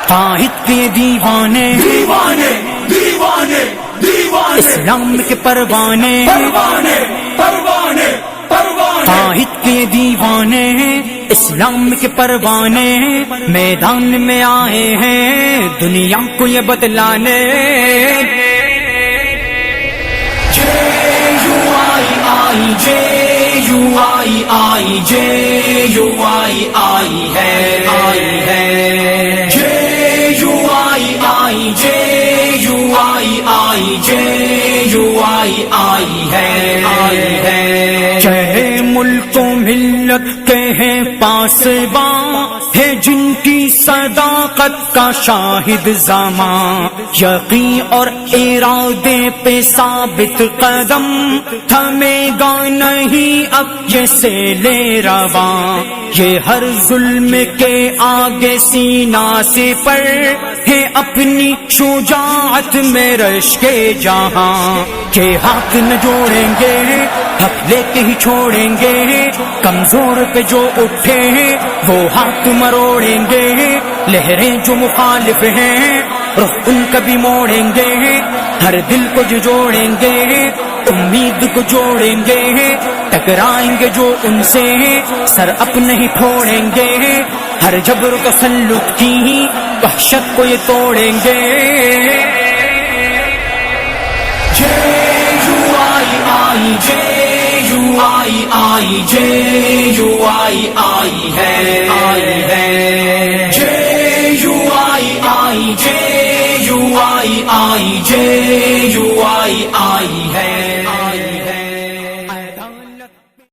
قائد کے دیوانے دیوانے دیوانے دیوانے اسلام کے پروانے پروانے پروانے پروانے قائد کے دیوانے اسلام کے پروانے میدان میں آئے ہیں دنیا کو یہ بتلانے آئی ہے چہرے ملک و ملت کے ہیں پاسباں ہے جن کی صداقت کا شاہد زمان یقین اور ارادے پہ ثابت قدم تھمے گا نہیں اب یہ سیلِ رواں یہ ہر ظلم کے آگے سینہ سے پر ہے اپنی شجاعت میں رشک جہاں کہ ہاتھ نہ جوڑیں گے حق لے کے ہی چھوڑیں گے کمزور پہ جو اٹھے وہ ہاتھ مروڑیں گے لہریں جو مخالف ہیں رخ ان کا بھی موڑیں گے ہر دل کو جو جوڑیں گے امید کو جوڑیں گے ٹکرائیں گے جو ان سے سر اپنے ہی پھوڑیں گے ہر جبر و تسلط کی وحشت کو یہ توڑیں گے آئی ہے